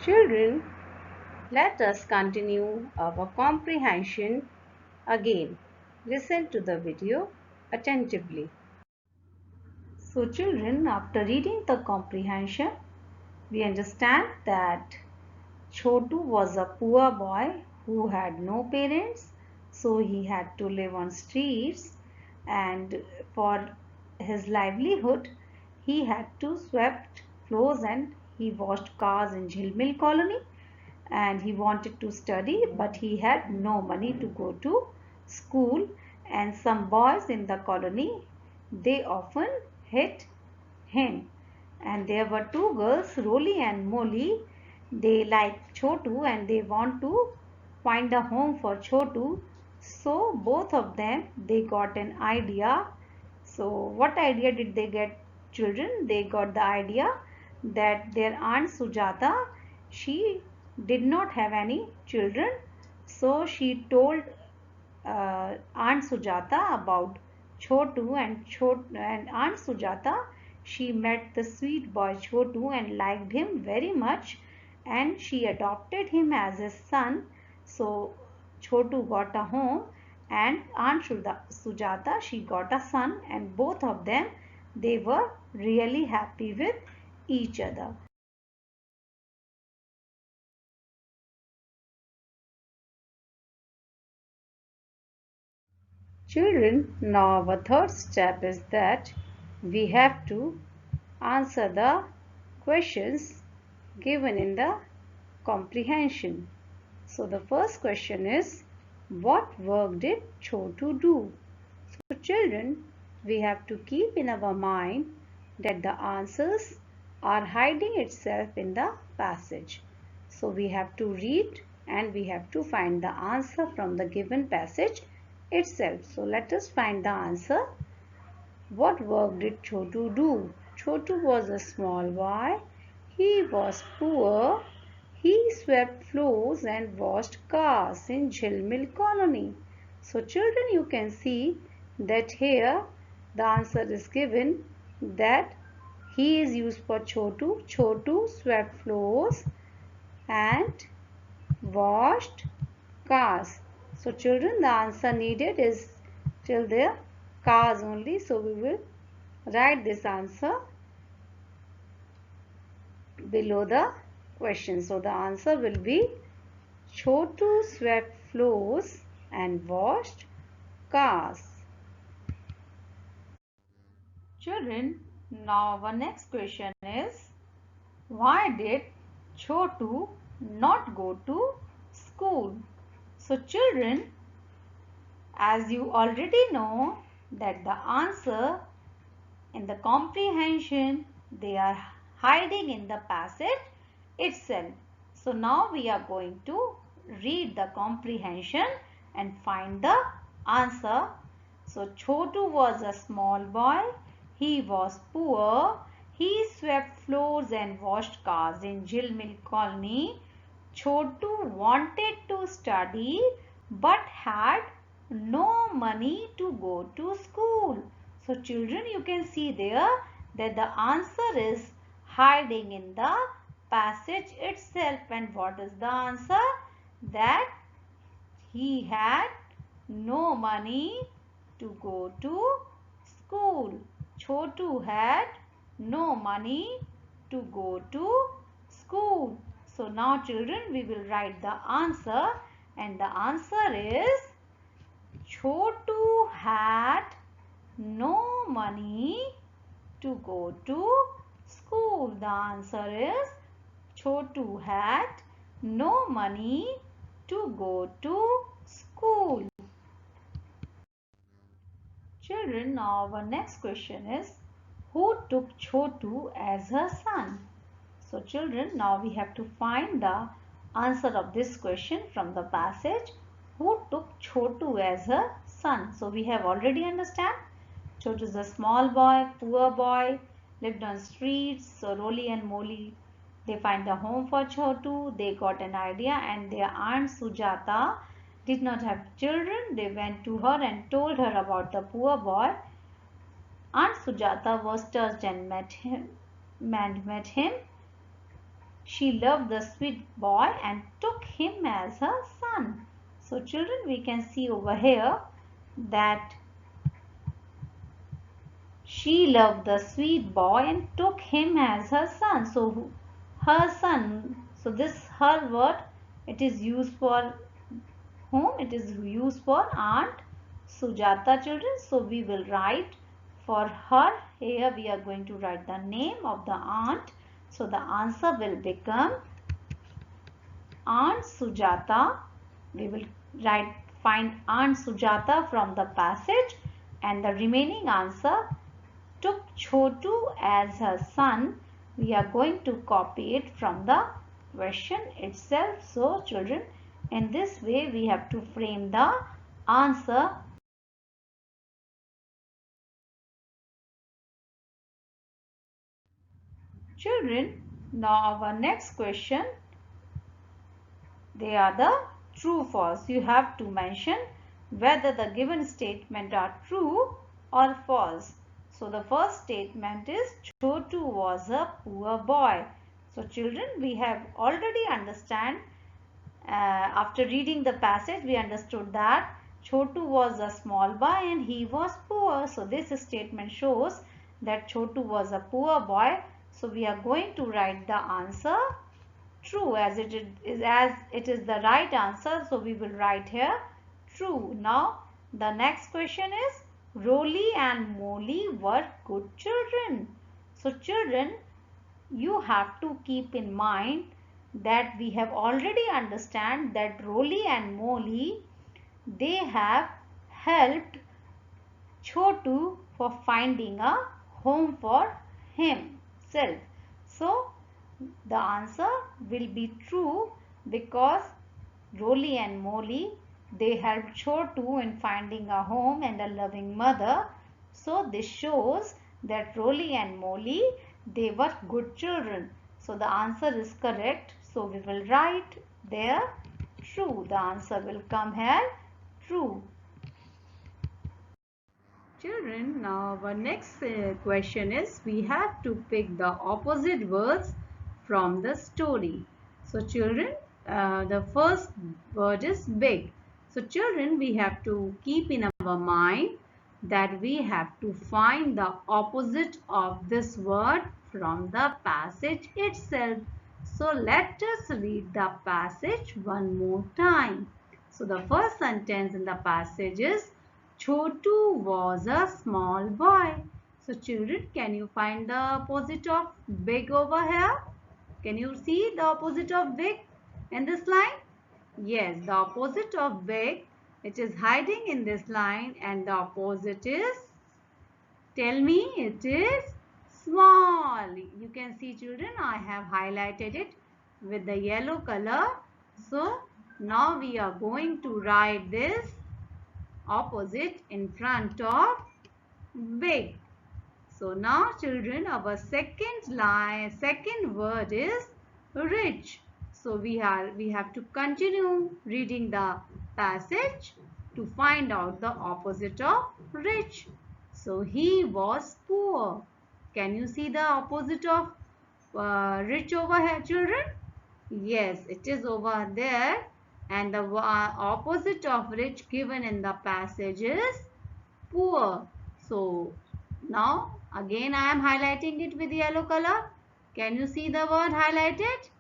Children, let us continue our comprehension again. Listen to the video attentively. So children, after reading the comprehension, we understand that Chotu was a poor boy who had no parents, so he had to live on streets, and for his livelihood he had to swept floors and he washed cars in Jhilmil colony, and he wanted to study but he had no money to go to school, and some boys in the colony, they often hit him. And there were two girls, Roli and Molly. They like Chotu and they want to find a home for Chotu. So both of them, they got an idea. So what idea did they get, children? They got the idea that their aunt Sujata, she did not have any children. So she told Aunt Sujata about Chotu, and Aunt Sujata, she met the sweet boy Chotu and liked him very much, and she adopted him as a son. So Chotu got a home and Aunt Sujata, she got a son, and both of them, they were really happy with each other. Children, now our third step is that we have to answer the questions given in the comprehension. So the first question is, what work did Chotu do? So children, we have to keep in our mind that the answers are hiding itself in the passage. So we have to read and we have to find the answer from the given passage itself. So let us find the answer. What work did Chotu do? Chotu was a small boy. He was poor. He swept floors and washed cars in Jhilmil colony. So children, you can see that here the answer is given that he is used for Chotu. Chotu swept floors and washed cars. So children, the answer needed is till there cars only. So we will write this answer below the question. So the answer will be Chotu swept floors and washed cars. Children, now our next question is, why did Chotu not go to school? So children, as you already know that the answer in the comprehension, they are hiding in the passage itself. So now we are going to read the comprehension and find the answer. So Chotu was a small boy. He was poor. He swept floors and washed cars in Jhilmil colony. Chotu wanted to study but had no money to go to school. So children, you can see there that the answer is hiding in the passage itself. And what is the answer? That he had no money to go to school. Chotu had no money to go to school. So now children, we will write the answer, and the answer is Chotu had no money to go to school. The answer is Chotu had no money to go to school. Children, now our next question is, who took Chotu as her son? So children, now we have to find the answer of this question from the passage. Who took Chotu as her son? So we have already understand. Chotu is a small boy, poor boy, lived on streets. So Roli and Moli, they find a home for Chotu. They got an idea, and their aunt Sujata did not have children. They went to her and told her about the poor boy. Aunt Sujata was touched and met him. She loved the sweet boy and took him as her son. So children, we can see over here that she loved the sweet boy and took him as her son. So her son, so this her word, it is used for whom? It is used for Aunt Sujata, children. So we will write for her. Here we are going to write the name of the aunt. So the answer will become Aunt Sujata. We will find Aunt Sujata from the passage, and the remaining answer, took Chotu as her son. We are going to copy it from the question itself. So children, in this way we have to frame the answer. Children, now our next question, they are the true false. You have to mention whether the given statement are true or false. So the first statement is Chotu was a poor boy. So children, we have already understand after reading the passage, we understood that Chotu was a small boy and he was poor. So this statement shows that Chotu was a poor boy. So we are going to write the answer true as it is the right answer. So we will write here true. Now the next question is Roly and Molly were good children. So children, you have to keep in mind that we have already understand that Roly and Molly, they have helped Chotu for finding a home for himself. So the answer will be true because Roly and Molly, they helped Chotu in finding a home and a loving mother. So this shows that Roly and Molly, they were good children. So the answer is correct. So we will write there true. The answer will come here true. Children, now our next question is we have to pick the opposite words from the story. So children, the first word is big. So children, we have to keep in our mind that we have to find the opposite of this word from the passage itself. So let us read the passage one more time. So the first sentence in the passage is Chotu was a small boy. So children, can you find the opposite of big over here? Can you see the opposite of big in this line? Yes, the opposite of big, it is hiding in this line, and the opposite is, tell me, it is small. You can see children, I have highlighted it with the yellow color. So now we are going to write this opposite in front of big. So now children, our second word is rich. So we have to continue reading the passage to find out the opposite of rich. So he was poor. Can you see the opposite of rich over here, children? Yes, it is over there, and the opposite of rich given in the passage is poor. So now again I am highlighting it with yellow color. Can you see the word highlighted?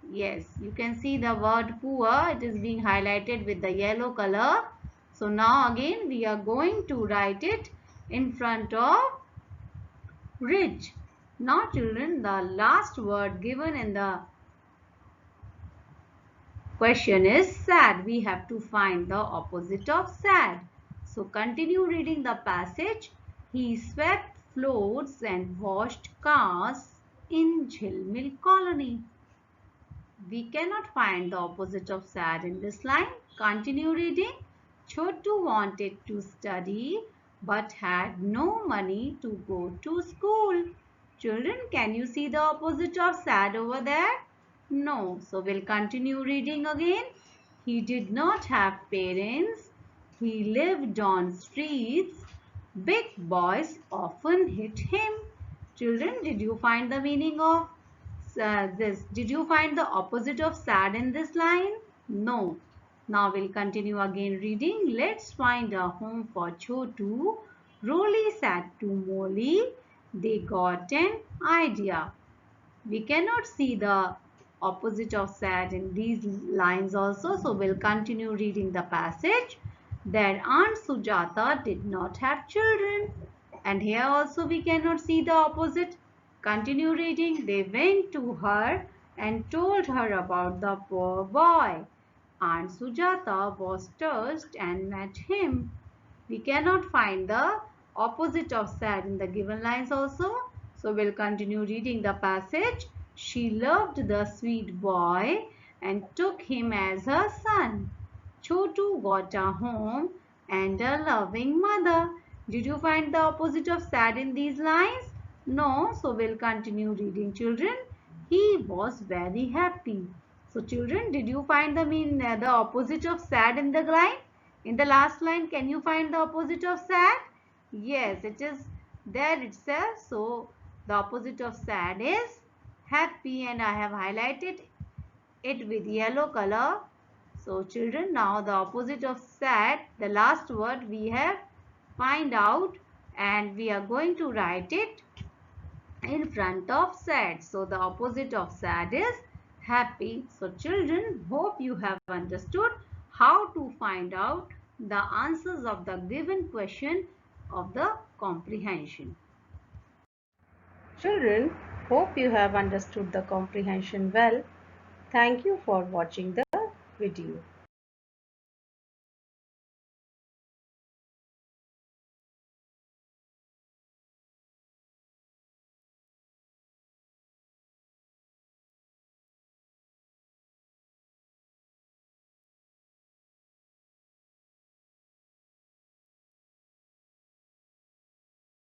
Yes, you can see the word poor. It is being highlighted with the yellow color. So now again we are going to write it in front of rich. Now children, the last word given in the question is sad. We have to find the opposite of sad. So continue reading the passage. He swept floors and washed cars in Jhilmil colony. We cannot find the opposite of sad in this line. Continue reading. Chotu wanted to study but had no money to go to school. Children, can you see the opposite of sad over there? No. So we'll continue reading again. He did not have parents. He lived on streets. Big boys often hit him. Children, did you find the meaning of this. Did you find the opposite of sad in this line? No. Now we'll continue again reading. Let's find a home for Chotu. Rolly said to Molly. They got an idea. We cannot see the opposite of sad in these lines also. So we'll continue reading the passage. Their Aunt Sujata did not have children. And here also we cannot see the opposite. Continue reading. They went to her and told her about the poor boy. Aunt Sujata was touched and met him. We cannot find the opposite of sad in the given lines also. So we'll continue reading the passage. She loved the sweet boy and took him as her son. Chotu got a home and a loving mother. Did you find the opposite of sad in these lines? No. So we'll continue reading, children. He was very happy. So children, did you find the opposite of sad in the line? In the last line, can you find the opposite of sad? Yes, it is there itself. So the opposite of sad is happy, and I have highlighted it with yellow color. So children, now the opposite of sad, the last word we have find out, and we are going to write it in front of sad. So the opposite of sad is happy. So children, hope you have understood how to find out the answers of the given question of the comprehension. Children, hope you have understood the comprehension well. Thank you for watching the video.